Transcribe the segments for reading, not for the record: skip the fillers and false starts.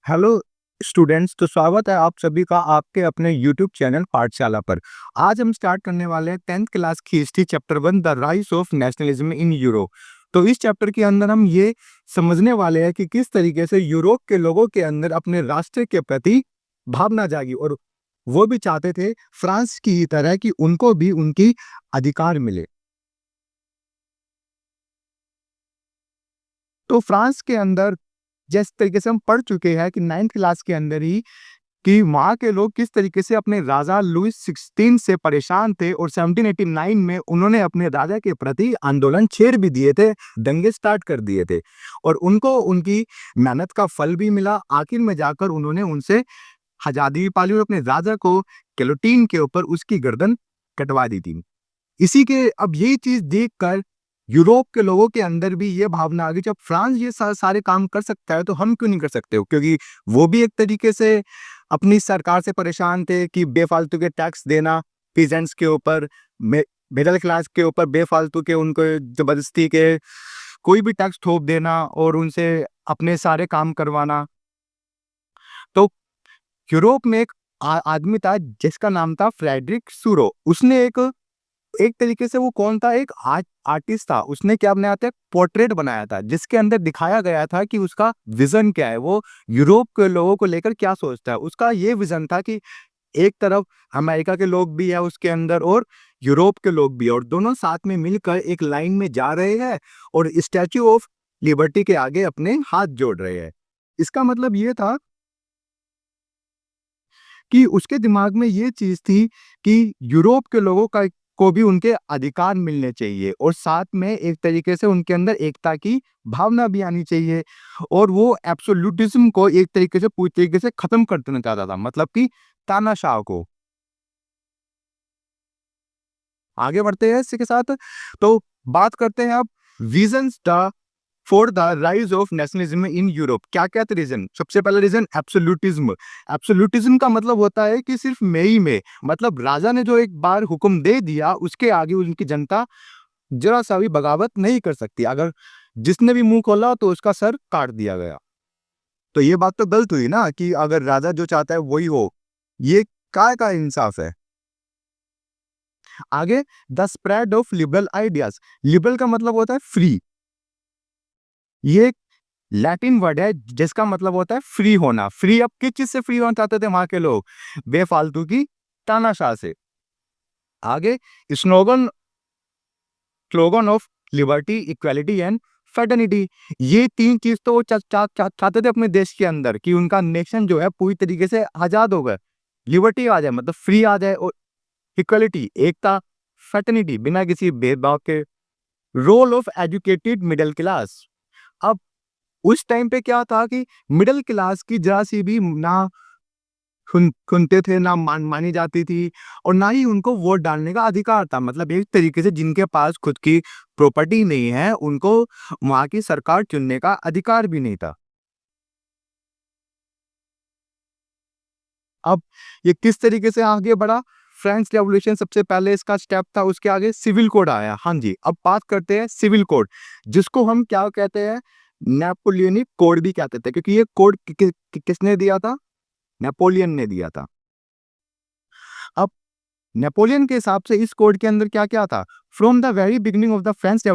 Hello students, तो स्वागत है आप सभी का आपके अपने यूट्यूब चैनल पाठशाला पर। आज हम स्टार्ट करने वाले हैं 10th क्लास की history chapter 1 the rise of nationalism in Europe. तो इस चैप्टर के अंदर हम ये समझने वाले हैं कि किस तरीके से यूरोप के लोगों के अंदर अपने राष्ट्र के प्रति भावना जागी और वो भी चाहते थे फ्रांस की ही तरह कि उनको भी उनकी अधिकार मिले। तो फ्रांस के अंदर जिस तरीके से हम पढ़ चुके हैं कि 9th क्लास के अंदर ही कि वहाँ के लोग किस तरीके से अपने राजा लुईस 16 से परेशान थे और 1789 में उन्होंने अपने राजा के प्रति आंदोलन छेड़ भी दिए थे, दंगे स्टार्ट कर दिए थे और उनको उनकी मेहनत का फल भी मिला। आखिर में जाकर उन्होंने उनसे आजादी भी पाली और अपने राजा को गिलोटिन के ऊपर उसकी गर्दन कटवा दी थी। इसी के अब यही चीज देखकर यूरोप के लोगों के अंदर भी ये भावना आ गई, जब फ्रांस ये सारे काम कर सकता है तो हम क्यों नहीं कर सकते हो, क्योंकि वो भी एक तरीके से अपनी सरकार से परेशान थे कि बेफालतू के टैक्स देना पीजेंट्स के ऊपर, मिडिल क्लास के ऊपर बेफालतू के उनको जबरदस्ती के कोई भी टैक्स थोप देना और उनसे अपने सारे काम करवाना। तो यूरोप में एक आदमी था जिसका नाम था फ्रेडरिक सूरो। उसने एक एक तरीके से वो कौन था, एक आर्टिस्ट था। उसने क्या बनाया था, पोर्ट्रेट बनाया था जिसके अंदर दिखाया गया था कि उसका विजन क्या है, वो यूरोप के लोगों को लेकर क्या सोचता है। उसका ये विजन था कि एक तरफ अमेरिका के लोग भी है उसके अंदर और यूरोप के लोग भी, और दोनों साथ में मिलकर एक लाइन में जा रहे हैं और स्टैच्यू ऑफ लिबर्टी के आगे अपने हाथ जोड़ रहे हैं। इसका मतलब ये था कि उसके दिमाग में ये चीज थी कि यूरोप के लोगों का को भी उनके अधिकार मिलने चाहिए और साथ में एक तरीके से उनके अंदर एकता की भावना भी आनी चाहिए और वो एब्सोल्यूटिज्म को एक तरीके से पूरी तरीके से खत्म कर देना चाहता था, मतलब कि तानाशाह को। आगे बढ़ते हैं इसी के साथ, तो बात करते हैं अब reasons the for the rise of nationalism in Europe. क्या क्या थे रीजन? सबसे पहला रीजन एब्सोल्यूटिज्म। एब्सोल्यूटिज्म का मतलब होता है कि सिर्फ मैं ही मैं, मतलब राजा ने जो एक बार हुक्म दे दिया उसके आगे उनकी जनता जरा सा भी बगावत नहीं कर सकती। अगर जिसने भी मुंह खोला तो उसका सर काट दिया गया। तो ये बात तो गलत हुई ना कि अगर राजा जो चाहता है वही हो। ये काय का इंसाफ है। आगे the spread of liberal ideas. Liberal का मतलब होता है फ्री। ये लैटिन वर्ड है जिसका मतलब होता है फ्री होना। फ्री अब किस चीज से फ्री होना चाहते थे वहां के लोग? बेफालतू की तानाशाह से। आगे slogan slogan of liberty, equality and fraternity. ये तीन चीज तो वो चाहते थे अपने देश के अंदर कि उनका नेशन जो है पूरी तरीके से आजाद हो गए, लिबर्टी आ जाए मतलब फ्री आ जाए, और इक्वालिटी एकता, फेटर्निटी बिना किसी भेदभाव के। Role of educated middle class. अब उस टाइम पे क्या था कि मिडिल क्लास की जरा सी भी ना सुनते थे, ना मानी जाती थी और ना ही उनको वोट डालने का अधिकार था। मतलब एक तरीके से जिनके पास खुद की प्रॉपर्टी नहीं है उनको वहां की सरकार चुनने का अधिकार भी नहीं था। अब ये किस तरीके से आगे बढ़ा? फ्रेंच रेवोल्यूशन सबसे पहले इसका स्टेप था, उसके आगे सिविल कोड आया। हाँ जी, अब बात करते हैं सिविल कोड, जिसको हम क्या कहते हैं, नेपोलियनिक कोड भी कहते थे, क्योंकि ये कोड किसने दिया था? नेपोलियन ने दिया था। अब नेपोलियन के हिसाब से इस कोड के अंदर क्या क्या था? From the very beginning of the French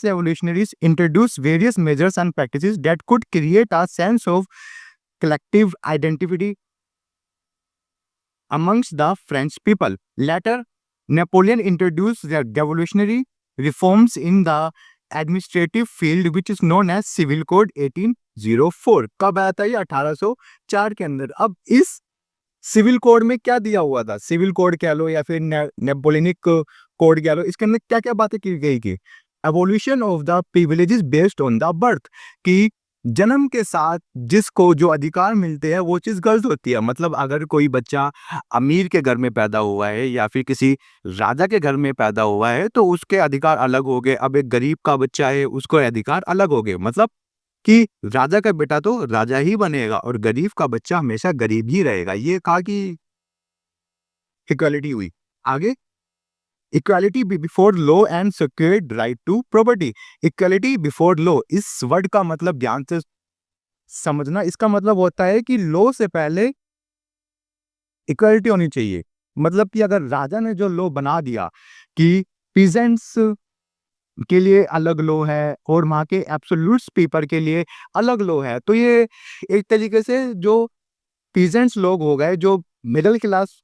revolutionaries introduce various measures and practices that could create a sense of collective identity amongst the French people. Later, Napoleon introduced the revolutionary reforms in the administrative field which is known as Civil Code 1804। कब आया था ये? 1804 के अंदर। अब इस civil code में क्या दिया हुआ था? सिविल कोड कह लो या फिर नेपोलियनिक कोड कह लो, इसके अंदर क्या क्या बातें की गई कि evolution of the privileges based on the birth, कि जन्म के साथ जिसको जो अधिकार मिलते हैं वो चीज गलत होती है। मतलब अगर कोई बच्चा अमीर के घर में पैदा हुआ है या फिर किसी राजा के घर में पैदा हुआ है तो उसके अधिकार अलग हो गए। अब एक गरीब का बच्चा है उसको अधिकार अलग हो गए। मतलब कि राजा का बेटा तो राजा ही बनेगा और गरीब का बच्चा हमेशा गरीब ही रहेगा। ये कहा कि इक्वालिटी हुई। आगे equality before law and secured right to property. Equality before law, इस वर्ड का मतलब ध्यान से समझना, इसका मतलब होता है कि लॉ से पहले इक्वालिटी होनी चाहिए। मतलब कि अगर राजा ने जो लॉ बना दिया कि पीजेंट्स के लिए अलग लॉ है और वहाँ के एब्सोल्यूट्स पीपल के लिए अलग लॉ है, तो ये एक तरीके से जो पीजेंट्स लोग हो गए, जो मिडिल क्लास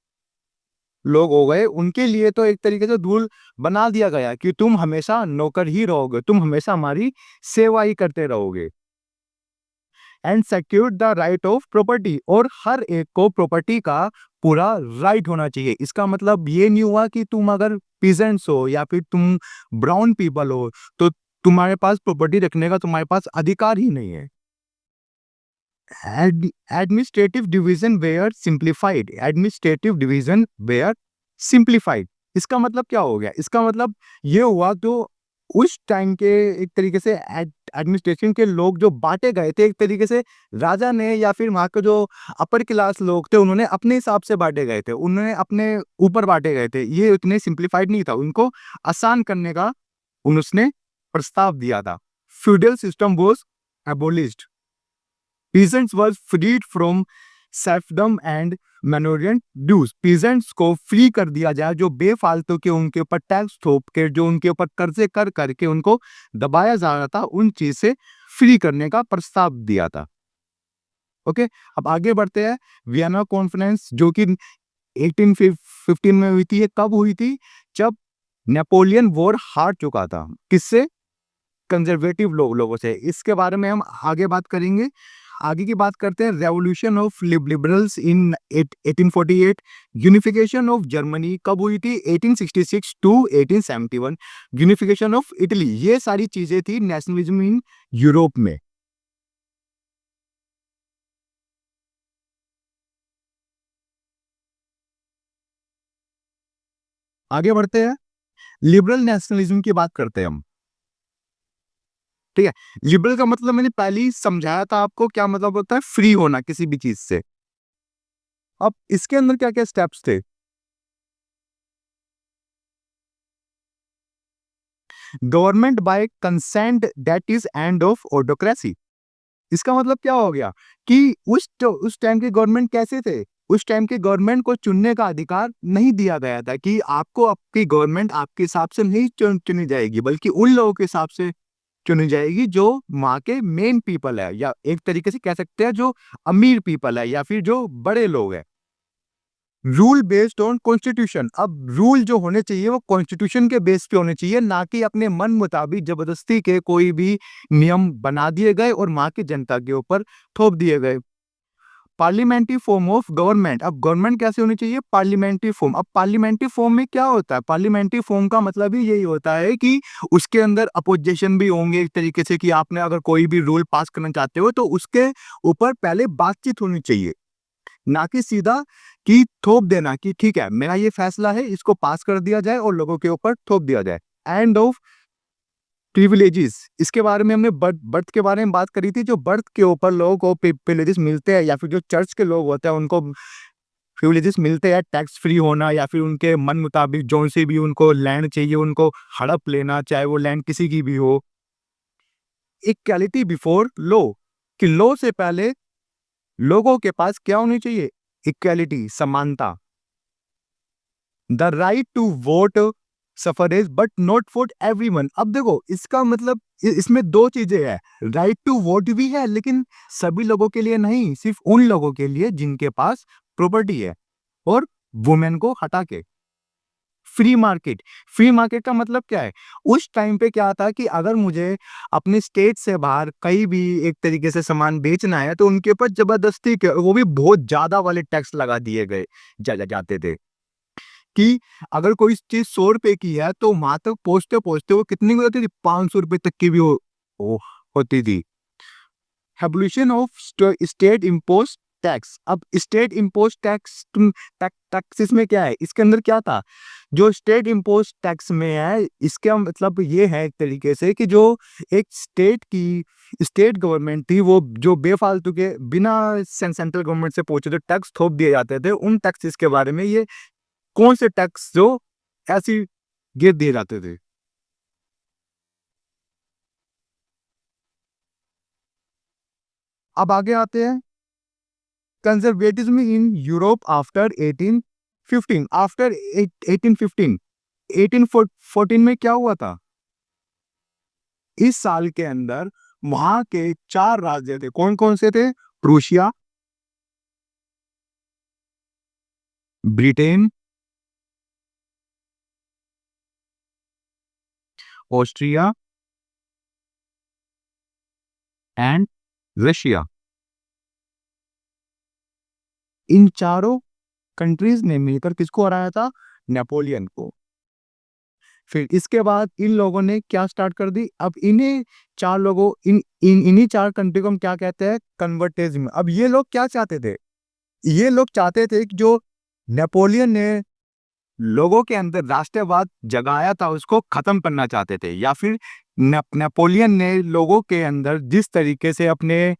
लोग हो गए, उनके लिए तो एक तरीके से रूल बना दिया गया कि तुम हमेशा नौकर ही रहोगे, तुम हमेशा हमारी सेवा ही करते रहोगे। And secure the right of property, और हर एक को प्रॉपर्टी का पूरा राइट होना चाहिए। इसका मतलब ये नहीं हुआ कि तुम अगर पीजेंट्स हो या फिर तुम ब्राउन पीपल हो तो तुम्हारे पास प्रॉपर्टी रखने का तुम्हारे पास अधिकार ही नहीं है। Administrative division were simplified, administrative division were simplified. इसका मतलब क्या हो गया? इसका मतलब ये हुआ तो उस टाइम के एक तरीके से एडमिनिस्ट्रेशन के लोग जो बांटे गए थे, एक तरीके से राजा ने या फिर वहाँ के जो अपर क्लास लोग थे उन्होंने अपने हिसाब से बांटे गए थे, उन्होंने अपने ऊपर बांटे गए थे। ये इतने सिंप्लीफाइड नहीं था, उनको आसान करने का उसने प्रस्ताव दिया था। Feudal system was एबोलिश्ड, peasants were freed from serfdom and manorial dues। peasants को फ्री कर दिया जाए, जो बेफालतू के उनके ऊपर टैक्स थोप के, जो उनके ऊपर कर्जे कर करके उनको दबाया जा रहा था, उन चीज से फ्री करने का प्रस्ताव दिया था। ओके, अब आगे बढ़ते हैं। वियना कॉन्फ्रेंस जो कि 1815 में हुई थी, ये कब हुई थी? जब नेपोलियन वॉर हार चुका था। किससे? कंजर्वेटिव लोगों से। इसके बारे में हम आगे बात करेंगे। आगे की बात करते हैं। Revolution of liberals in 1848। Unification of Germany कब हुई थी? 1866 टू 1871। यूनिफिकेशन ऑफ इटली, ये सारी चीजें थी नेशनलिज्म इन यूरोप में। आगे बढ़ते हैं, लिबरल नेशनलिज्म की बात करते हैं हम। ठीक है, लिबरल का मतलब मैंने पहले ही समझाया था आपको, क्या मतलब होता है? फ्री होना किसी भी चीज से। अब इसके अंदर क्या क्या स्टेप्स थे? Government by consent, that is end of autocracy. इसका मतलब क्या हो गया कि उस टाइम के गवर्नमेंट कैसे थे? उस टाइम के गवर्नमेंट को चुनने का अधिकार नहीं दिया गया था, कि आपको आपकी गवर्नमेंट आपके हिसाब से नहीं चुनी जाएगी, बल्कि उन लोगों के हिसाब से चुनी जाएगी जो वहाँ के मेन पीपल है, या एक तरीके से कह सकते हैं जो अमीर पीपल है या फिर जो बड़े लोग हैं। रूल बेस्ड ऑन कॉन्स्टिट्यूशन, अब रूल जो होने चाहिए वो कॉन्स्टिट्यूशन के बेस पे होने चाहिए, ना कि अपने मन मुताबिक जबरदस्ती के कोई भी नियम बना दिए गए और वहां की जनता के ऊपर थोप दिए गए। पार्लियामेंट्री फॉर्म ऑफ गवर्नमेंट, अब गवर्नमेंट कैसे होनी चाहिए? Parliamentary form. अब पार्लियामेंट्री फॉर्म में क्या होता है? पार्लियामेंट्री फॉर्म का मतलब ही यही होता है कि उसके अंदर अपोजिशन भी होंगे, एक तरीके से कि आपने अगर कोई भी रूल पास करना चाहते हो तो उसके ऊपर पहले बातचीत होनी चाहिए, ना कि सीधा कि थोप देना कि ठीक है मेरा ये फैसला है, इसको पास कर दिया जाए और लोगों के ऊपर थोप दिया जाए। एंड ऑफ प्रिविलेजेस, इसके बारे में हमने बर्थ बर्थ के बारे में बात करी थी। जो बर्थ के ऊपर लोगों को प्रिविलेजेस मिलते हैं, या फिर जो चर्च के लोग होते हैं उनको प्रिविलेजेस मिलते हैं, टैक्स फ्री होना, या फिर उनके मन मुताबिक जो से भी उनको लैंड चाहिए उनको हड़प लेना, चाहे वो लैंड किसी की भी हो। इक्वालिटी बिफोर लॉ, कि लॉ से पहले लोगों के पास क्या होनी चाहिए? इक्वालिटी, समानता। The right to vote, suffrage but not for everyone. अब देखो इसका मतलब इसमें दो चीजें हैं। राइट टू वोट भी है लेकिन सभी लोगों के लिए नहीं, सिर्फ उन लोगों के लिए जिनके पास प्रॉपर्टी है, और वुमेन को हटा के। फ्री मार्केट, फ्री मार्केट का मतलब क्या है? उस टाइम पे क्या था कि अगर मुझे अपने स्टेट से बाहर कहीं भी एक तरीके से सामान बेचना है तो उनके ऊपर जबरदस्ती के, वो भी बहुत ज्यादा वाले टैक्स लगा दिए गए जाते थे, कि अगर कोई चीज 100 रुपए की है तो वहां तक पहुंचते पहुंचते वो कितनी की होती थी? 500 रुपए तक की भी वो होती थी। Abolition of state impose tax. अब स्टेट इम्पोज टैक्स टैक्सेस में क्या है? इसके अंदर क्या था? जो स्टेट इम्पोज टैक्स में है, इसका मतलब ये है एक तरीके से कि जो एक स्टेट की स्टेट गवर्नमेंट थी, वो जो बेफालतू के बिना सेंट्रल गवर्नमेंट से पूछे जो टैक्स थोप दिए जाते थे, उन टैक्सेस के बारे में ये कौन से टैक्स जो ऐसी गिर दिए जाते थे। अब आगे आते हैं conservatism in Europe after 1815। After 1815, 1814 में क्या हुआ था? इस साल के अंदर वहां के 4 राज्य थे। कौन कौन से थे? Prussia, Britain, Austria and Russia. इन चारों कंट्रीज ने मिलकर किसको हराया था? नेपोलियन को। फिर इसके बाद इन लोगों ने क्या स्टार्ट कर दी? अब इन्हीं चार लोगों इन्हीं चार कंट्री को हम क्या कहते हैं? कन्वर्टेज्म। अब ये लोग क्या चाहते थे? ये लोग चाहते थे कि जो नेपोलियन ने लोगों के अंदर राष्ट्रवाद जगाया था उसको खत्म करना चाहते थे, या फिर नेपोलियन ने लोगों के अंदर जिस तरीके से अपने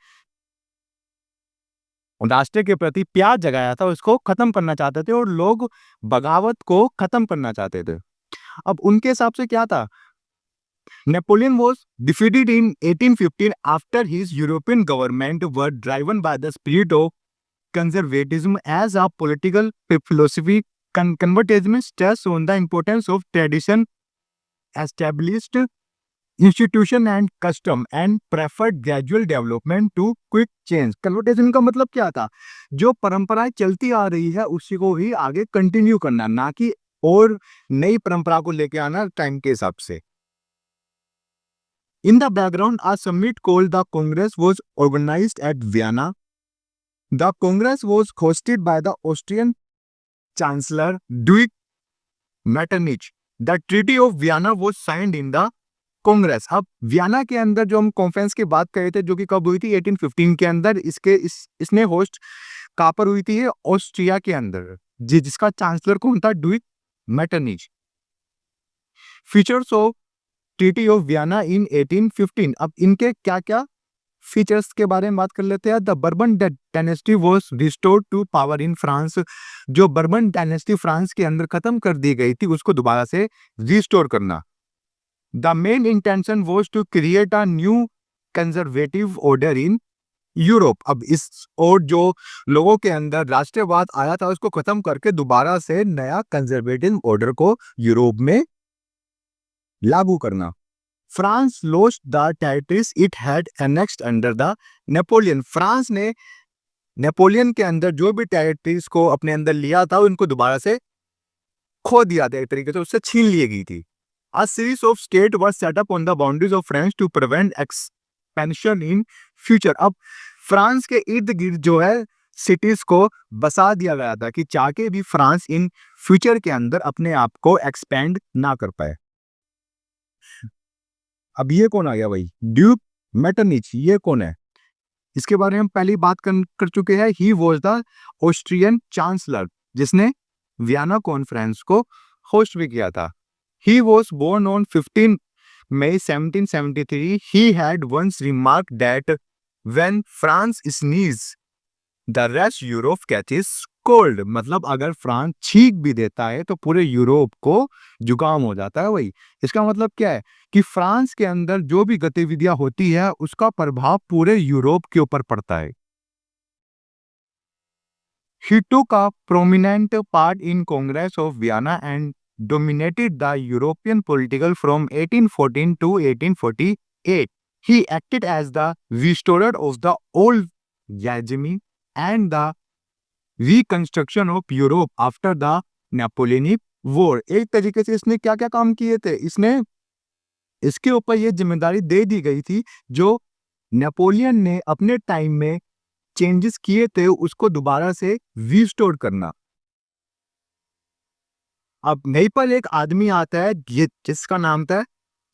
राष्ट्र के प्रति प्यार जगाया था उसको खत्म करना चाहते थे, और लोग बगावत को खत्म करना चाहते थे। अब उनके हिसाब से क्या था? Napoleon was defeated in 1815 after his European government were driven by the spirit of conservatism as a political philosophy. Conservatism stress on the importance of tradition, established institution and custom, and preferred gradual development to quick change. Conservatism का मतलब क्या था? जो परंपराएं चलती आ रही है उसी को ही आगे कंटिन्यू करना, ना कि और नई परंपरा को लेके आना टाइम के हिसाब से। In the background, a summit called the Congress was organized at Vienna. The Congress was hosted by the Austrian Chancellor Duke Metternich. The Treaty of Vienna was signed in the Congress. अब Vienna के अंदर जो हम conference की बात कर रहे थे जो कि कब हुई थी? 1815 के अंदर। इसने होस्ट कहाँ पर हुई थी? ऑस्ट्रिया के अंदर, जिसका चांसलर कौन था? Duke Metternich. Features of treaty of Vienna in 1815। अब इनके क्या क्या फीचर्स के बारे में बात कर लेते हैं। The Bourbon dynasty was restored to power in France. जो बर्बन डायनेस्टी फ्रांस के अंदर खत्म कर दी गई थी उसको दोबारा से रिस्टोर करना। The main intention was to create a new conservative order in Europe. अब इस और जो लोगों के अंदर राष्ट्रवाद आया था उसको खत्म करके दोबारा से नया कंजर्वेटिव ऑर्डर को यूरोप में लागू करना। France lost the territories it had annexed under the Napoleon. France ने नेपोलियन के अंदर जो भी टेरिटरीज को अपने अंदर लिया था उनको दोबारा से खो दिया था, एक तरीके से उससे छीन ली गई थी। A series of states was set up on the boundaries of France to prevent expansion in future. अब फ्रांस के इर्द गिर्द जो है सिटीज को बसा दिया गया था कि चाहे भी फ्रांस इन फ्यूचर के अंदर अपने आप को एक्सपेंड ना कर पाए। अब ये कौन आ गया भाई? ड्यूक मेटरनिच। ये कौन है? इसके बारे में हम पहले बात कर चुके हैं। He was the Austrian chancellor जिसने वियना कॉन्फ्रेंस को होस्ट भी किया था। He was born on 15 May 1773. He had once remarked that when France sneezes, the rest Europe catches cold. मतलब अगर फ्रांस छींक भी देता है तो पूरे यूरोप को जुकाम हो जाता है। वही इसका मतलब क्या है कि फ्रांस के अंदर जो भी गतिविधियां होती है उसका प्रभाव पूरे यूरोप के ऊपर पड़ता है। He took a prominent part in Congress of Vienna and dominated the European political from 1814 to 1848. He acted as the restorer of the old regime and the reconstruction of Europe after the Napoleonic War. एक तरीके से इसने क्या क्या काम किए थे? इसके ऊपर ये जिम्मेदारी दे दी गई थी जो नेपोलियन ने अपने टाइम में चेंजेस किए थे उसको दोबारा से रिस्टोर करना। अब नहीं पर एक आदमी आता है जिसका नाम था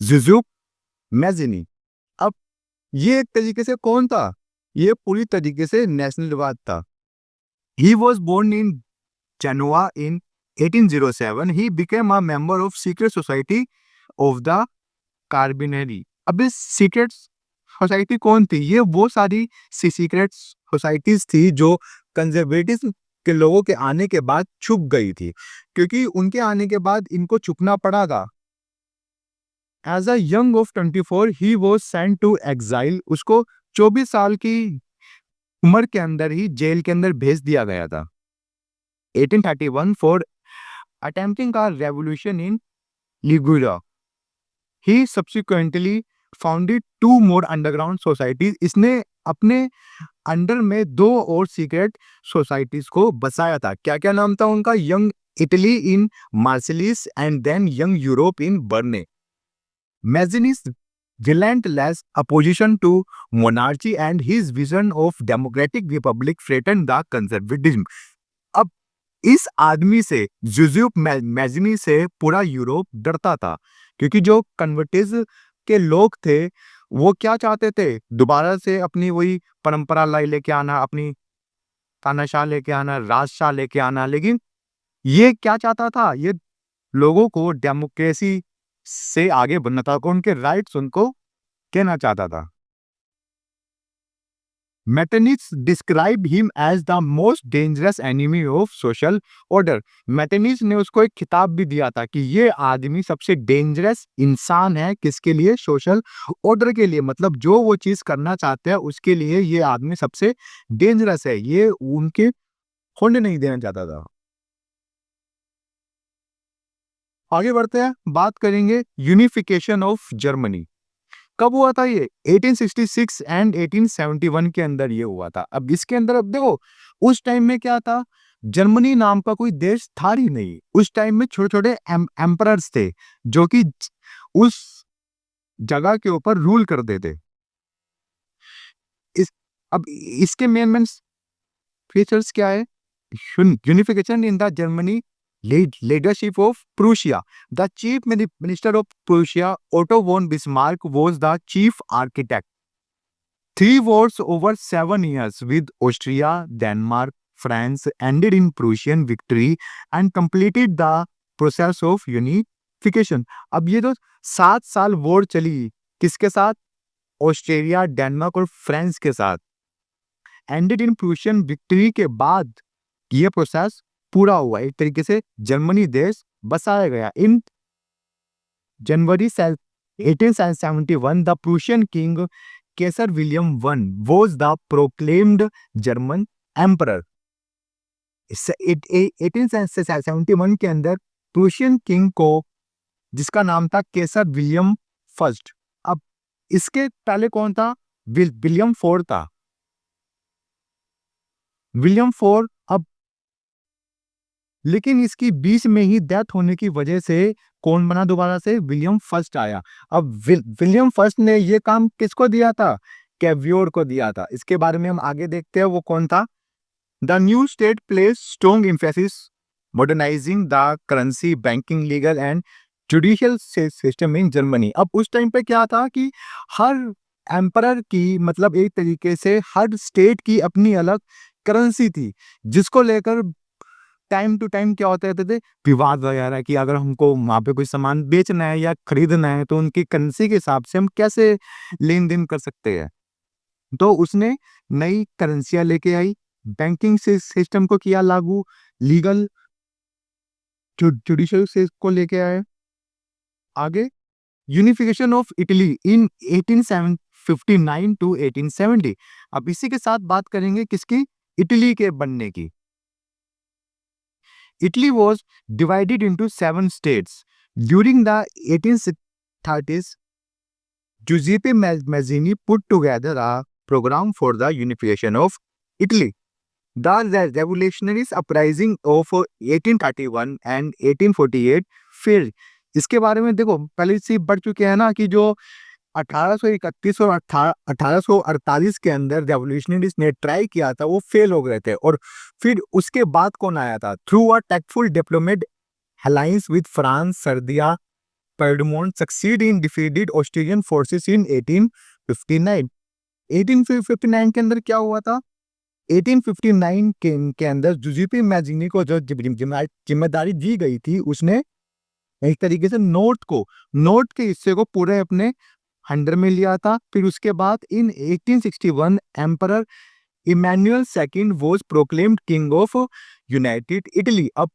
ज़ुज़ुक मैज़िनी। अब ये एक तरीके से कौन था? ये पूरी तरीके से नेशनलवाद था। He was born in Genoa in 1807. He became a member of secret society of the Carabinieri. अब इस सीक्रेट सोसाइटी कौन थी? ये वो सारी सीक्रेट सोसाइटीज थी जो कंजर्वेटिव के लोगों के आने के बाद छुप गई थी, क्योंकि उनके आने के बाद इनको छुपना पड़ा था। As a young of 24 he was sent to exile. उसको 24 साल की उम्र के अंदर ही जेल के अंदर भेज दिया गया था 1831 for attempting a revolution in Liguria. He subsequently founded two more underground societies. इसने अपने अंडर में दो और सीक्रेट सोसाइटीज को बसाया था। क्या क्या नाम था उनका? Young Italy in Marseilles and then young Europe in Berne. Mazzini's relentless opposition to monarchy and his vision of democratic republic threatened the conservatism। अब इस आदमी से, जुजुप मैजिनी से पूरा यूरोप डरता था, क्योंकि जो कन्वर्टिज के लोग थे वो क्या चाहते थे? दोबारा से अपनी वही परंपरा लाई लेके आना, अपनी तानाशाह लेके आना, राजशाह लेके आना। लेकिन ये क्या चाहता था? ये लोगों को डेमोक्रेसी से आगे बढ़ना था, उनके राइट्स उनको कहना चाहता था। Metternich described him as the most dangerous enemy of social order। Metternich ने उसको एक खिताब भी दिया था कि ये आदमी सबसे डेंजरस इंसान है। किसके लिए? सोशल ऑर्डर के लिए। मतलब जो वो चीज करना चाहते हैं उसके लिए ये आदमी सबसे डेंजरस है। ये उनके होने नहीं देना चाहता था। आगे बढ़ते हैं, बात करेंगे यूनिफिकेशन ऑफ जर्मनी। कब हुआ था ये? 1866 एंड 1871 के अंदर ये हुआ था। अब इसके अंदर अब देखो, उस टाइम में क्या था? जर्मनी नाम का कोई देश था ही नहीं। उस टाइम में छोटे छोटे एम्परर्स थे जो कि उस जगह के ऊपर रूल करते थे। अब इसके मेन फीचर्स क्या है? Unification in the Germany leadership of Prussia। The chief minister of Prussia, Otto von Bismarck, was the chief architect। 3 wars over 7 years with Austria, Denmark, France ended in Prussian victory and completed the process of unification। अब ये जो 7 साल war चली, किसके साथ? Australia, Denmark और France के साथ। एंडेड इन प्रूशियन विक्ट्री के बाद ये प्रोसेस पूरा हुआ। एक तरीके से जर्मनी देश बसाया गया। इन जनवरी 1871 the Prussian king Kesar William one was the proclaimed German emperor. 1871 के अंदर प्रूशियन किंग को, जिसका नाम था केसर विलियम फर्स्ट। अब इसके पहले कौन था? विलियम फोर था। William four. अब लेकिन इसकी बीच में ही डेथ होने की वजह से कौन बना दोबारा से? विलियम फर्स्ट आया। अब विलियम फर्स्ट ने ये काम किसको दिया था? कैवियोर को दिया था। इसके बारे में हम आगे देखते हैं, वो कौन था? The new state place strong emphasis modernising the currency, banking, legal and judicial system in Germany. अब उस टाइम पे क्या था कि हर एम्परर की, मतलब एक तरीके से हर स्टेट की अपनी अलग करेंसी थी, जिसको लेकर टाइम टू टाइम क्या होते रहते थे? विवाद वगैरह, कि अगर हमको वहां पे कोई सामान बेचना है या खरीदना है तो उनकी करेंसी के हिसाब से हम कैसे लेन देन कर सकते हैं। तो उसने नई करेंसियां लेके आई, बैंकिंग सिस्टम को किया लागू, लीगल जुडिशियल से को लेके आए। आगे unification of Italy in 1859 to 1870। अब इसी के साथ बात करेंगे किसकी? इटली के बनने की। Italy was divided into 7 states. During the 1830s, Giuseppe Mazzini put together a program for the unification of Italy। The revolutionary uprising of 1831 and 1848 फिर इसके बारे में देखो, पहले से बढ़ चुके हैं ना, कि जो 1831 और 1848 के अंदर रेवोल्यूशनरीज ने ट्राई किया था वो फेल हो गए थे। और फिर उसके बाद कौन आया था? Through a tactful diplomat alliance with France, Sardinia Piedmont succeed in defeated Australian forces in 1859। 1859 के अंदर क्या हुआ था? 1859 के अंदर जुज़ेप्पे मैज़िनी को जो जिम्मेदारी दी गई थी, उसने एक तरीके से नोट के हिस्से को पूरे अपने अंडर में लिया था। फिर उसके बाद in 1861 emperor Emmanuel second was proclaimed king of united Italy. अब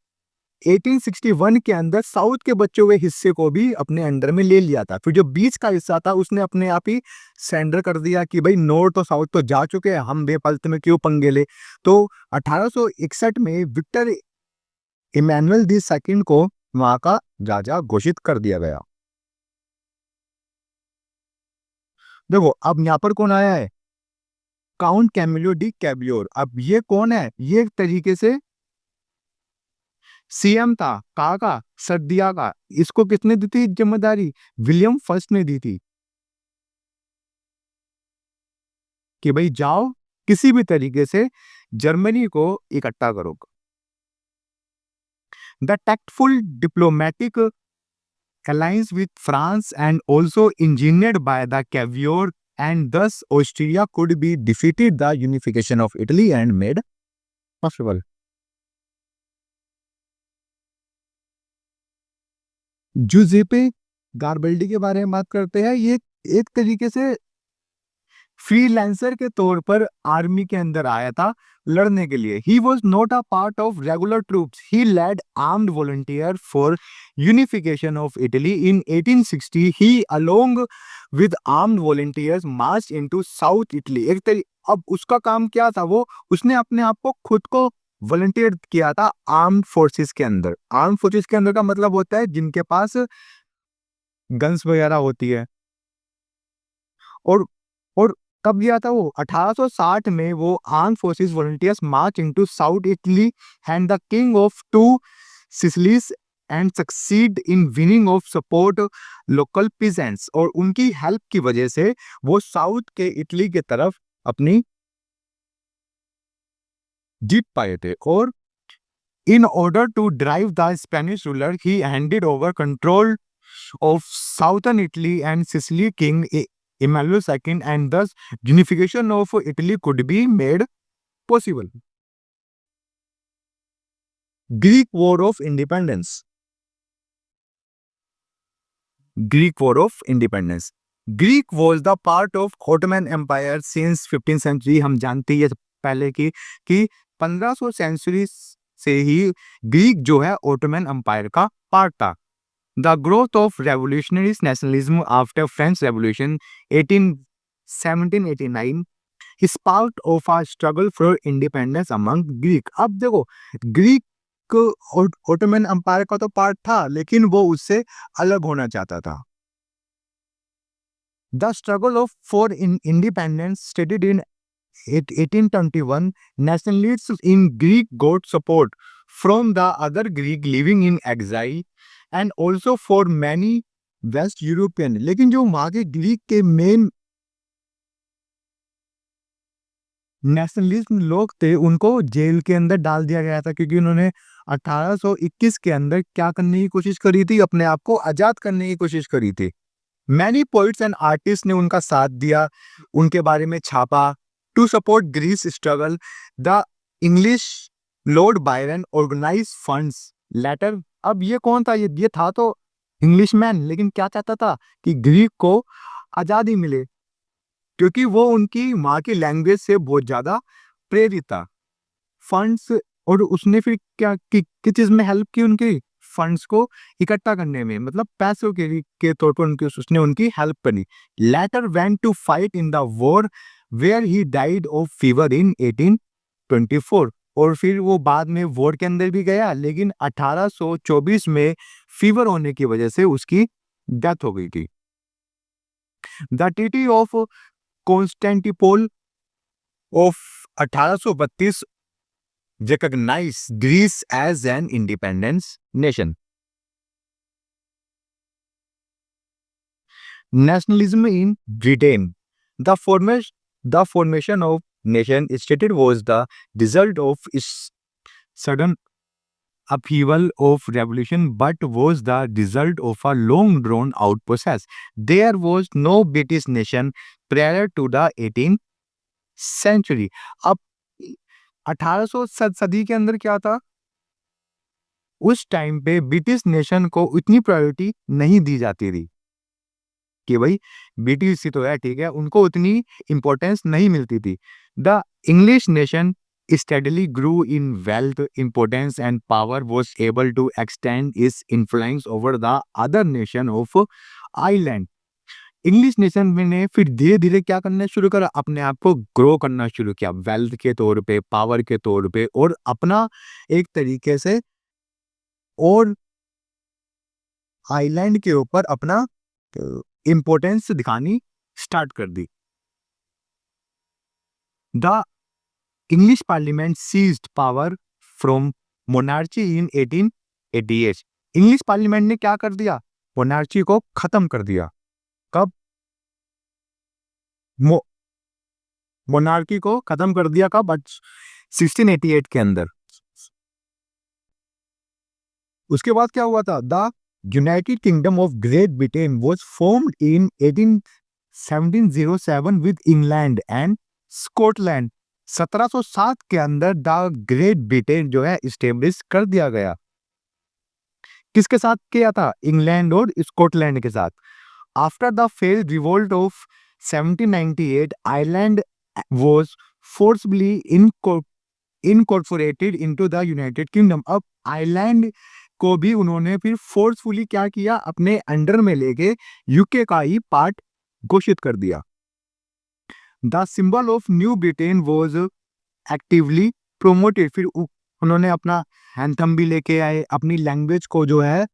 1861 के अंदर साउथ के बचे हुए हिस्से को भी अपने अंडर में ले लिया था। फिर जो बीच का हिस्सा था उसने अपने आप ही सरेंडर कर दिया कि भाई नॉर्थ और साउथ तो जा चुके हैं, हम बेफालतू में क्यों पंगे ले। तो 1861 में विक्टर इमैनुअल दी सेकंड को वहां का राजा घोषित कर दिया गया। देखो अब यहाँ पर कौन आया है, काउंट कैमिलो डी कैबियोर। अब ये कौन है, ये एक तरीके से सीएम था कहाँ का, सर्दिया का। इसको किसने दी थी जिम्मेदारी, विलियम फर्स्ट ने दी थी कि भाई जाओ किसी भी तरीके से जर्मनी को इकट्ठा करो। The tactful diplomatic alliance with France and also engineered by the Cavour and thus Austria could be defeated the unification of Italy and made possible. जुजेपे गारबेल्डी के बारे में बात करते हैं। ये एक तरीके से फ्रीलांसर के तौर पर आर्मी के अंदर आया था लड़ने के लिए। He was not a part of regular troops. He led armed volunteer for unification of Italy in 1860. He along with armed volunteers marched into South Italy. अब उसका काम क्या था, वो उसने अपने आप को खुद को वॉलंटियर किया था आर्म्ड फोर्सेस के अंदर। आर्म्ड फोर्सेस के अंदर का मतलब होता है जिनके पास गन्स वगैरह होती है। और कब गया था वो, 1860 में वो arm forces volunteers march into south Italy and the king of two Sicilies and succeed in winning of support local peasants. और उनकी हेल्प की वजह से वो साउथ के इटली के तरफ अपनी जीत पाए थे। और in order to drive the Spanish ruler he handed over control of southern Italy and Sicily king Emmanuel II, and thus unification of Italy could be made possible. Greek War of Independence. Greek War of Independence. Greek was the part of Ottoman Empire since 15th century. हम जानते हैं पहले की कि 1500 century से ही Greek जो है Ottoman empire का पार्ट था। The growth of revolutionary nationalism after French Revolution 1789 sparked of a struggle for independence among Greek. अब देखो ग्रीक ओटोमन एम्पायर का तो पार्ट था लेकिन वो उससे अलग होना चाहता था। The struggle for independence started in 1821. Nationalists in Greek got support from the other Greek living in exile and also for many West European. लेकिन जो वहां के ग्रीक के मेन नेशनलिस्ट लोग थे उनको जेल के अंदर डाल दिया गया था क्योंकि उन्होंने 1821 के अंदर क्या करने की कोशिश करी थी, अपने आप को आजाद करने की कोशिश करी थी। मैनी पोइट्स एंड आर्टिस्ट ने उनका साथ दिया, उनके बारे में छापा। To support Greece struggle the English lord Byron organise funds later. अब ये कौन था, ये था तो इंग्लिशमैन, लेकिन क्या चाहता था कि ग्रीक को आजादी मिले क्योंकि वो उनकी माँ की लैंग्वेज से बहुत ज्यादा प्रेरित था। फंड्स, और उसने फिर क्या किस चीज में हेल्प की, उनकी फंड्स को इकट्ठा करने में, मतलब पैसों के तौर पर उसने उनकी हेल्प करी। Later went to fight in the war where he died of fever in 1824। और फिर वो बाद में वॉर के अंदर भी गया लेकिन 1824 में फीवर होने की वजह से उसकी डेथ हो गई थी। The treaty of Constantinople of 1832 recognized Greece as an independent nation. Nationalism in Britain. The formation of nation stated was the result of its sudden upheaval of revolution, but was the result of a long drawn out process. There was no British nation prior to the 18th century. अब 1800 सदी के अंदर क्या था, उस time पे British nation को इतनी प्रायोरिटी नहीं दी जाती थी कि भाई ब्रिटिश ही तो है, ठीक है, उनको उतनी इंपॉर्टेंस नहीं मिलती थी। The English nation steadily grew in wealth, importance, and power, was able to extend its influence over the other nation of island. English nation में ने फिर धीरे-धीरे क्या करना शुरू करा, अपने आप को ग्रो करना शुरू किया, वेल्थ के तौर पे, पावर के तौर पे, और अपना एक तरीके से और आइलैंड के ऊपर अपना इम्पोर्टेंस दिखानी स्टार्ट कर दी। The English parliament seized power from monarchy in 1888। English parliament ने क्या कर दिया, मोनार्ची को खत्म कर दिया। कब? मोनार्की को खत्म कर दिया कब? 1688 के अंदर। उसके बाद क्या हुआ था? The United kingdom of great Britain was formed in 1707 with England and Scotland. 1707 के अंदर द ग्रेट ब्रिटेन जो है इस्टेब्लिश कर दिया गया। किसके साथ किया था? इंग्लैंड और स्कॉटलैंड के साथ। After the failed revolt of 1798, Ireland was forcibly incorporated into the United Kingdom। अब आयरलैंड को भी उन्होंने फिर फोर्सफुली क्या किया, अपने अंडर में लेके यूके का ही पार्ट घोषित कर दिया। The symbol of new Britain was actively promoted. फिर उन्होंने अपना एंथम भी लेके आए, अपनी लैंग्वेज को जो है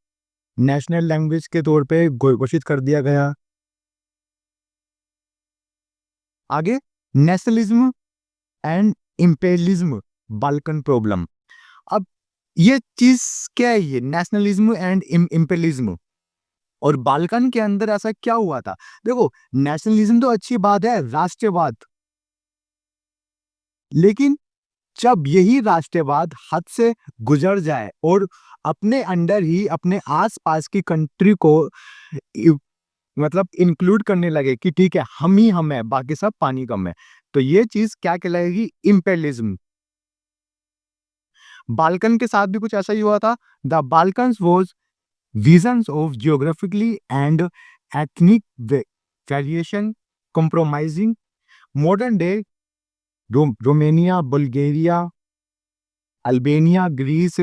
नेशनल लैंग्वेज के तौर पे घोषित कर दिया गया। आगे nationalism and imperialism, Balkan problem. अब ये चीज क्या है, ये नेशनलिज्म एंड इंपेरियलिज्म और बाल्कन के अंदर ऐसा क्या हुआ था? देखो, नेशनलिज्म तो अच्छी बात है, राष्ट्रवाद, लेकिन जब यही राष्ट्रवाद हद से गुजर जाए और अपने अंडर ही अपने आसपास की कंट्री को मतलब इंक्लूड करने लगे कि ठीक है हम ही हम है, बाकी सब पानी कम है, तो ये चीज क्या कहलाएगी? इंपेरियलिज्म। बाल्कन के साथ भी कुछ ऐसा ही हुआ था। The Balkans was visions of geographically and ethnic variation compromising modern day Romania, Bulgaria, Albania, Greece,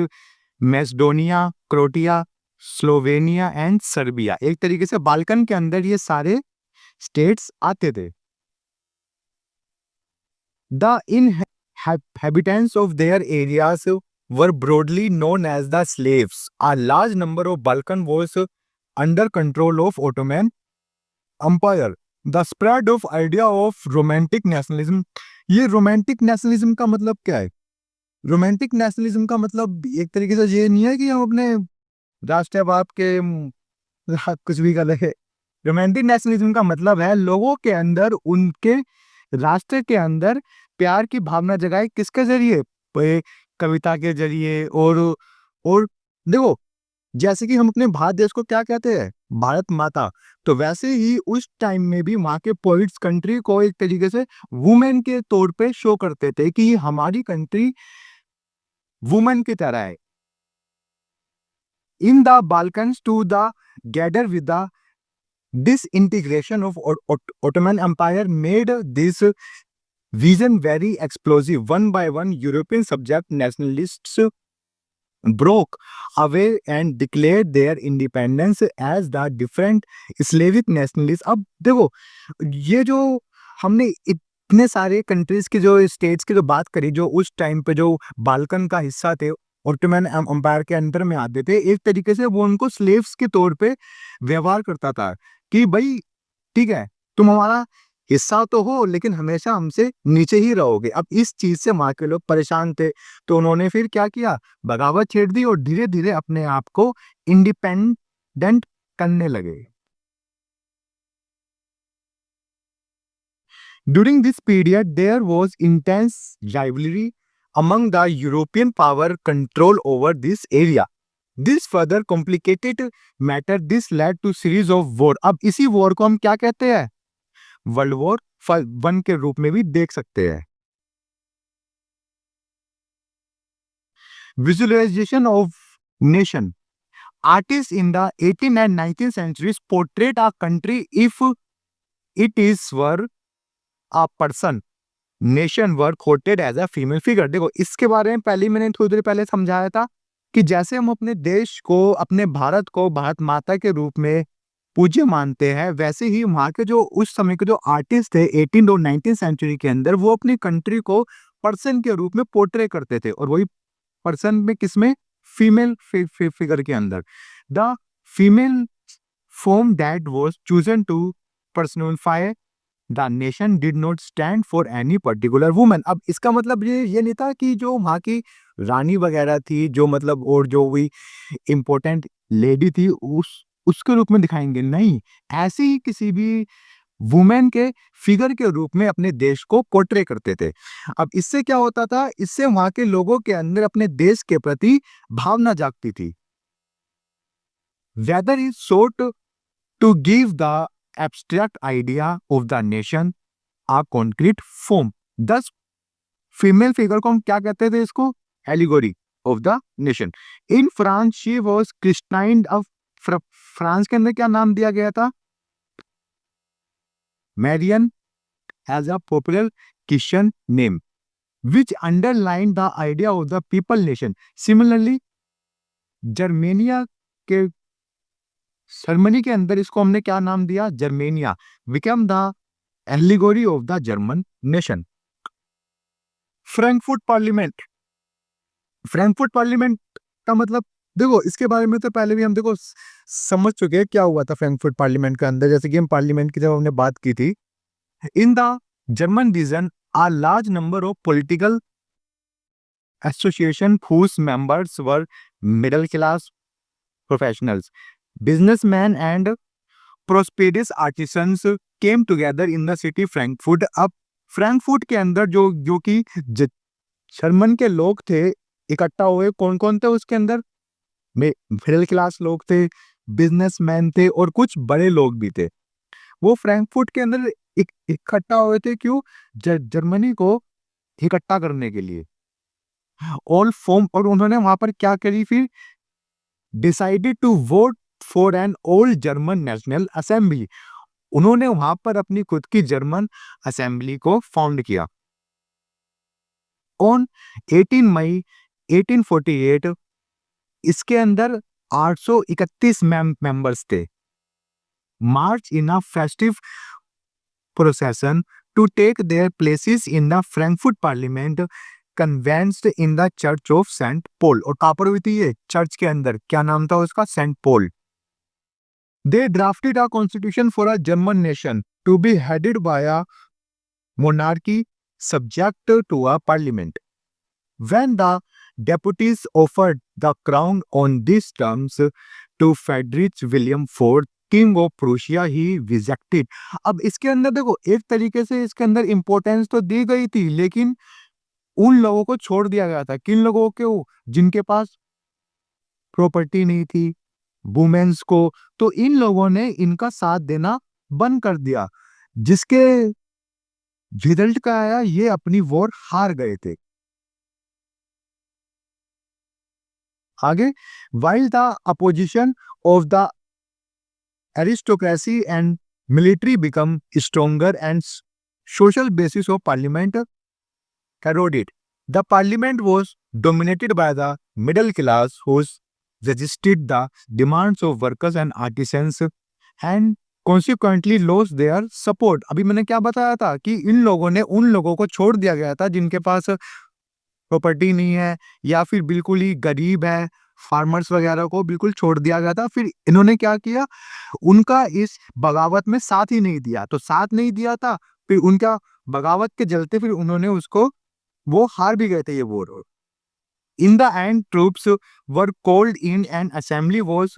Macedonia, Croatia, Slovenia and Serbia. एक तरीके से बाल्कन के अंदर ये सारे स्टेट्स आते थे। The inhabitants of their areas were broadly known as the slaves. A large number of Balkan was under control of Ottoman Empire. The spread of idea of romantic nationalism। ये romantic nationalism का मतलब क्या है? Romantic nationalism का मतलब एक तरीके से ये नहीं है कि हम अपने राष्ट्रवाद के कुछ भी कर रहे। रोमांटिक नेशनलिज्म का मतलब है लोगों के अंदर, उनके राष्ट्र के अंदर प्यार की भावना जगाए। किसके जरिए? कविता के जरिए। और देखो, जैसे कि हम अपने भारत देश को क्या कहते हैं? भारत माता। तो वैसे ही उस टाइम में भी वहां के पोइट्स कंट्री को एक तरीके से वुमेन के तौर पे शो करते थे कि हमारी कंट्री वुमेन की तरह है। In the Balkans to the gather with the disintegration of Ottoman Empire made this vision very explosive. One by one, European subject nationalists broke away and declared their independence as the different Slavic nationalists। अब देखो, ये जो हमने इतने सारे countries के जो states की जो बात करी, जो उस टाइम पे जो बाल्कन का हिस्सा थे, ऑटोमन एम्पायर के अंदर में आते थे, एक तरीके से वो उनको स्लेव्स के तौर पे व्यवहार करता था कि भाई ठीक है, तुम हमारा हिस्सा तो हो लेकिन हमेशा हमसे नीचे ही रहोगे। अब इस चीज से वहां के लोग परेशान थे, तो उन्होंने फिर क्या किया? बगावत छेड़ दी और धीरे धीरे अपने आप को इंडिपेंडेंट करने लगे। During this period, there was intense rivalry among the European power control over this area. This further complicated matter. This led to series of war। अब इसी वॉर को हम क्या कहते हैं? वर्ल्ड वॉर 1 के रूप में भी देख सकते हैं। Visualization of nation। Artists in the 18th and 19th centuries portrayed a country if it is were a person nation were coated as a female figure. देखो इसके बारे में पहले मैंने थोड़ी देर पहले समझाया था कि जैसे हम अपने देश को, अपने भारत को भारत माता के रूप में पूज्य मानते हैं, वैसे ही वहाँ के जो उस समय के जो आर्टिस्ट थे 18 और 19 सेंचुरी के अंदर, वो अपनी कंट्री को पर्सन के रूप में पोर्ट्रे करते थे, और वही पर्सन में किसमें, फीमेल फिगर के अंदर। The female form that was chosen to personify the nation did not stand for any particular woman। अब इसका मतलब ये नहीं था कि जो वहाँ की रानी वगैरह थी, जो मतलब और जो भी इम्पोर्टेंट लेडी थी उसके रूप में दिखाएंगे, नहीं, ऐसे ही किसी भी वुमेन के फिगर के रूप में अपने देश को पोर्ट्रे करते थे। अब इससे क्या होता था, इससे वहाँ के लोगों के अंदर अपने देश के प्रति भावना जागती थी। Whether is sought to give the abstract idea of the nation a concrete form। Thus female figure को हम क्या कहते थे, इसको allegory of the nation. In France she was christened. अब फ्रांस के अंदर क्या नाम दिया गया था, Marianne, as a popular Christian name which underline the idea of the people nation. Similarly Germania के जर्मनी के अंदर इसको हमने क्या नाम दिया, Germania, become the allegory of the German nation. Frankfurt parliament. Frankfurt parliament का मतलब, देखो इसके बारे में तो पहले भी हम देखो समझ चुके हैं क्या हुआ था फ्रैंकफर्ट पार्लियामेंट के अंदर। जैसे कि हम पार्लियामेंट की जब हमने बात की थी, in the German region a large number of political association whose members were middle class professionals, businessmen and prosperous artisans came together in the city Frankfurt। अब फ्रैंकफर्ट के अंदर जो कि जर्मन के लोग थे इकट्ठा हुए, कौन कौन थे उसके अंदर, मिडिल क्लास लोग थे, बिजनेसमैन थे और कुछ बड़े लोग भी थे। वो फ्रैंकफर्ट के अंदर इकट्ठा हुए थे, क्यों, जर्मनी को इकट्ठा करने के लिए। ऑल फॉर्म, और उन्होंने वहां पर क्या करी फिर, decided to vote for an old German national assembly. उन्होंने वहां पर अपनी खुद की जर्मन असेंबली को फाउंड किया। ऑन 18 मई 1848 इसके अंदर 831 मेंबर्स थे। March in a festive procession to take their places in the Frankfurt parliament convened in the church of saint Paul. और कहां पर हुई थी ये, चर्च के अंदर, क्या नाम था उसका, Saint Paul. They drafted a constitution for a German nation to be headed by a monarchy subject to a parliament. When the deputies offered the crown on these terms to Friedrich William IV, King of Prussia, he rejected। अब इसके अंदर देखो एक तरीके से इसके अंदर importance तो दी गई थी, लेकिन उन लोगों को छोड़ दिया गया था। किन लोगों को, जिनके पास प्रॉपर्टी नहीं थी, वुमेन्स को। तो इन लोगों ने इनका साथ देना बंद कर दिया, जिसके रिजल्ट क्या आया, ये अपनी वॉर हार गए थे। आगे, while the opposition of the aristocracy and military become stronger and social basis of parliament eroded, the parliament was dominated by the middle class who resisted the demands of workers and artisans and consequently lost their support। अभी मैंने क्या बताया था कि इन लोगों ने उन लोगों को छोड़ दिया गया था जिनके पास प्रॉपर्टी नहीं है या फिर बिल्कुल ही गरीब है, फार्मर्स वगैरह को बिल्कुल छोड़ दिया गया था। फिर इन्होंने क्या किया, उनका इस बगावत में साथ ही नहीं दिया, तो साथ नहीं दिया था, फिर उनका बगावत के चलते फिर उन्होंने उसको, वो हार भी गए थे ये war. In the end troops were called in and assembly was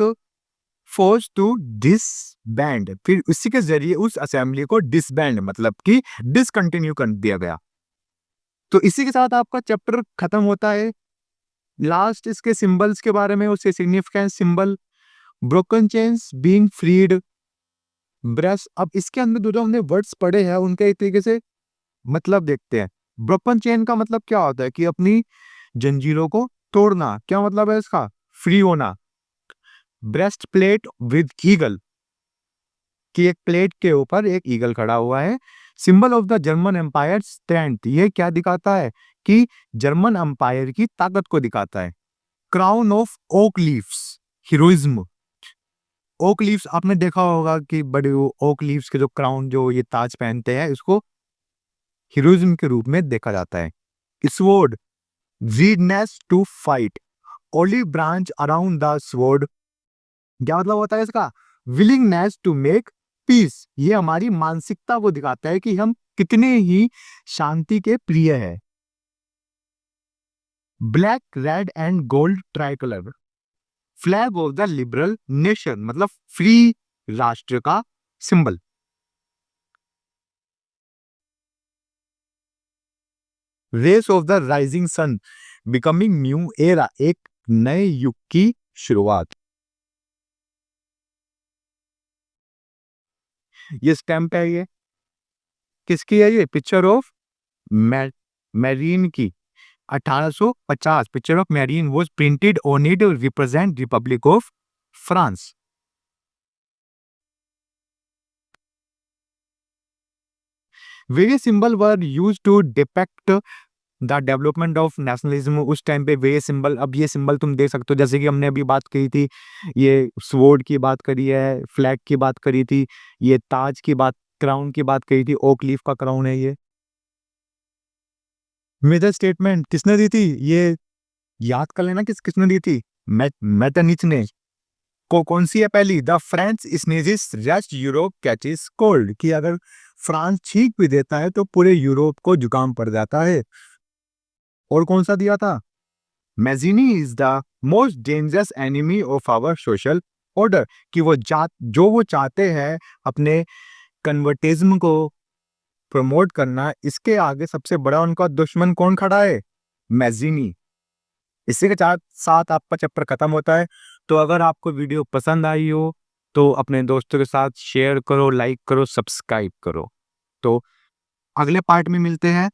force to disband. फिर उसी के जरिए उस असेंबली को डिसबैंड मतलब कि डिसकंटिन्यू कर दिया गया। तो इसी के साथ आपका चैप्टर खत्म होता है। लास्ट इसके सिंबल्स के बारे में, उससे significance symbol, broken chains, being freed, brush. अब इसके अंदर जो हमने वर्ड्स पढ़े हैं उनके एक तरीके से मतलब देखते हैं। ब्रोकन चेन का मतलब क्या होता है कि अपनी जंजीरों को तोड़ना। क्या मतलब है इसका, फ्री होना। ब्रेस्ट प्लेट विद ईगल, कि एक प्लेट के ऊपर एक ईगल खड़ा हुआ है। Symbol of the German empire strength, ये क्या दिखाता है कि जर्मन एम्पायर की ताकत को दिखाता है। Crown of oak leaves, heroism. Okay leaves आपने देखा होगा कि बड़े ओक लीव्स के जो क्राउन, जो ये ताज पहनते हैं, इसको हीरोइज्म के रूप में देखा जाता है। Sword, readiness to fight, olive branch around the sword, क्या मतलब होता है इसका? विलिंगनेस टू मेक पीस, ये हमारी मानसिकता को दिखाता है कि हम कितने ही शांति के प्रिय हैं। Black, red and gold tricolour, flag of the liberal nation, मतलब फ्री राष्ट्र का सिंबल। Rays of the rising sun, becoming new era, एक नए युग की शुरुआत। ये स्टैम्प है, ये किसकी है? ये पिक्चर ऑफ मैरीन की, 1850 picture of Marianne was printed on it, represent republic of France. Various symbol were used to depict the development of nationalism. उस टाइम पे वेरियस सिंबल, अब ये सिंबल तुम देख सकते हो, जैसे कि हमने अभी बात करी थी, ये स्वॉर्ड की बात करी है, फ्लैग की बात करी थी, ये ताज की बात, क्राउन की बात करी थी, ओक लीफ का क्राउन है ये। मेजर स्टेटमेंट किसने दी थी? ये याद कर लेना, किसने दी थी? मेटरनिच ने। कौन सी है पहली? The French sneezes rest Europe catches cold, कि अगर फ्रांस छींक भी देता है तो पूरे यूरोप को जुकाम पड़ जाता है। और कौन सा दिया था? Mazzini is the most dangerous enemy of our social order, कि वो वो चाहते हैं अपने कन्वर्टिज्म को प्रमोट करना, इसके आगे सबसे बड़ा उनका दुश्मन कौन खड़ा है? मैजिनी। इसी के साथ साथ आपका चैप्टर खत्म होता है। तो अगर आपको वीडियो पसंद आई हो तो अपने दोस्तों के साथ शेयर करो, लाइक करो, सब्सक्राइब करो। तो अगले पार्ट में मिलते हैं।